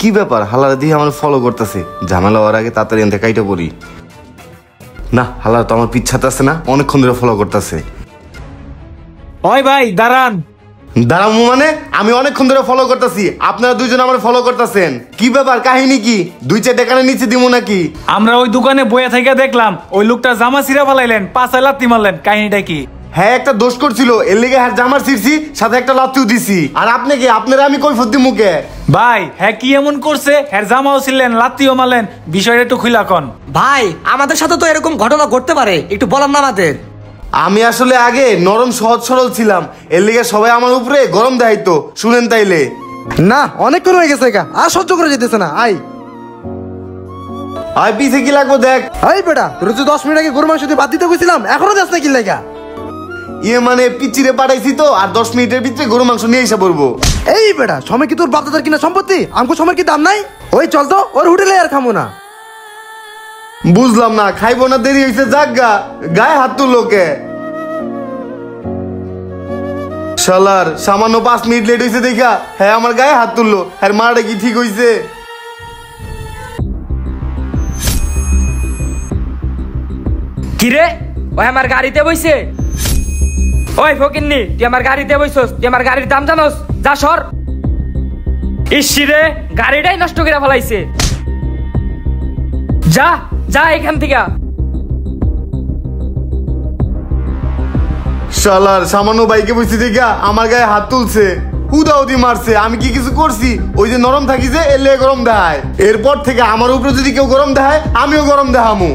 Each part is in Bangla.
কি ব্যাপার, হালারা দিয়ে আমার ফলো করতেছে। ঝামেলা হওয়ার আগে তাড়াতাড়ি এনতে কাইটা পড়ি। না, হালারা তো আমার পিছাতে আছে না, অনেকক্ষণ ধরে ফলো করতেছে। ওই ভাই দাঁড়ান। দাঁড়ামু মানে? আমি অনেকক্ষণ ধরে ফলো করতেছি, আপনারা দুইজন আমার ফলো করতেছেন। কি ব্যাপার, কাহিনী কি? 2-4 টাকার নিচে দিমু নাকি? আমরা ওই দোকানে বইয়া থেকে দেখলাম ওই লোকটা জামা ছিঁড়া ফেলাইলেন, 5 লাত্তি মারলেন, কাহিনীটা কি? হ্যাঁ, একটা দোষ করছিল, এর লেগে হ্যাঁ জামার ছিঁড়ছি, সাথে একটা লাত্তিও দিছি। আর আপনি কি, আপনারা আমি কৈফিয়ত দিমু কে? ভাই হ্যাঁ কি এমন করছে? হ্যাঁ জামাও ছিলেন, লাত্তিও মারলেন, বিষয়টা একটু খুইলা কন। ভাই আমাদের সাথে তো এরকম ঘটনা ঘটতে পারে, একটু বলার না আমাদের। আমি আসলে আগে নরম সহজ সরল ছিলাম, এর লেগে সবাই আমার উপরে গরম দেখাইতো। শুনেন তাইলে? না, অনেকক্ষণ হয়ে গেছে, আর সহ্য করে যেতেছে না। আয় পিছে কি লাগবো দেখ। এই বেটা, তোর 10 মিনিট আগে গরু মাংস দিয়ে বাদ দিতে কইছিলাম, এখনো দেখ না কি লাগা? ইয়ে মানে পিচিরে পাঠাইছি তো, আর 10 মিনিটের ভিতরে গরু মাংস নিয়ে এসে পড়বো। এই বেটা, সময় কি তোর বাপ দাদার কিনা সম্পত্তি? আমকো সময় কি দাম নাই? ওই চল তো, ওর হোটেলে আর খামো না। বুঝলাম না, খাইবো না, দেরি হয়েছে, জাগা গায়ে হাত তুললো কে? শালার সামান্য 5 মিনিট লেট হয়েছে দেখা হ্যাঁ আমার গায়ে হাত তুললো। হ্যাঁ মারাটা কি ঠিক হয়েছে? কিরে ওই আমার গাড়িতে বইছে? ওই ফকিন্নি, তুই আমার গাড়িতে বইছস, তুই আমার গাড়ির দাম জানোস? যা সর। ইসিরে গাড়িটাই নষ্ট করে ফেলাইছে। যা যা এখান থেকে। শালার সামান্য বাইকে বসে দেখা আমার গায়ে হাত তুলছে, হুদাহুদি মারছে। আমি কি কিছু করছি? ওই যে নরম থাকি যে, এলে গরম দেখায়। এরপর থেকে আমার উপরে যদি কেউ গরম দেখায়, আমিও গরম দেখামু।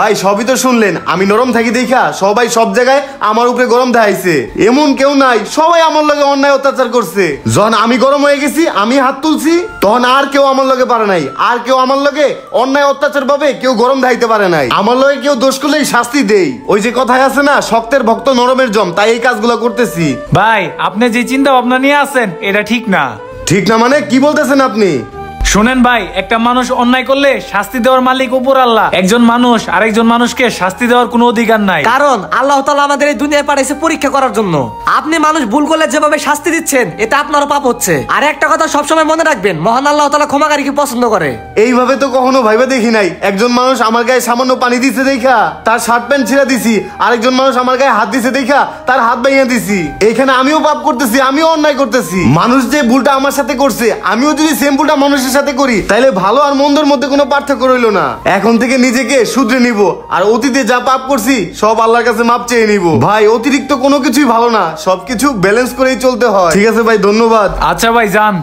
ভাই সবই তো শুনলেন, আমি নরম থাকি দেখা সবাই সব জায়গায় আমার উপরে গরম দেখাইছে। এমন কেউ নাই, সবাই আমার লগে অন্যায় অত্যাচার করছে। যখন আমি গরম হয়ে গেছি, আমি হাত তুলছি, তখন আর কেউ আমার লগে পারে নাই। আর কেউ আমার লগে অন্যায় অত্যাচার ভাবে কেউ গরম দেখাইতে পারে নাই। আমার লগে কেউ দোষ করলেই শাস্তি দেই। ওই যে কথায় আছে না, শক্তের ভক্ত নরমের জম, তাই এই কাজগুলো করতেছি। ভাই আপনি যে চিন্তা ভাবনা নিয়ে আছেন এটা ঠিক না। ঠিক না মানে কি বলতেছেন আপনি? শুনেন ভাই, একটা মানুষ অন্যায় করলে শাস্তি দেওয়ার মালিক উপর আল্লাহ। একজন মানুষ আরেকজন মানুষকে শাস্তি দেওয়ার কোনো অধিকার নাই। কারণ আল্লাহ তাআলা আমাদের এই দুনিয়ায় পাঠাইছে পরীক্ষা করার জন্য। আপনি মানুষ ভুল করলে যেভাবে শাস্তি দিচ্ছেন, এতে আপনারও পাপ হচ্ছে। আর একটা কথা সবসময় মনে রাখবেন, মহান আল্লাহ তাআলা ক্ষমাকারীকে পছন্দ করে। এইভাবে তো কখনো ভাইবা দেখি নাই। একজন মানুষ আমার গায়ে সামান্য পানি দিছে দেখা তার শার্ট প্যান্ট ছিঁড়া দিছি, আরেকজন মানুষ আমার গায়ে হাত দিছে দেখা তার হাত ভেঙে দিছি। এখানে আমিও পাপ করতেছি, আমিও অন্যায় করতেছি। মানুষ যে ভুলটা আমার সাথে করছে, আমিও যদি সেম ভুলটা মানুষের সাথে করি, তাইলে ভালো আর মন্দর মধ্যে কোনো পার্থক্য রইলো না। এখন থেকে নিজেকে শুধরে নিব, আর অতীতে যা পাপ করছি সব আল্লাহর কাছে মাপ চেয়ে নিব। ভাই অতিরিক্ত কোনো কিছুই ভালো না, সবকিছু ব্যালেন্স করেই চলতে হয়। ঠিক আছে ভাই, ধন্যবাদ। আচ্ছা ভাই যান।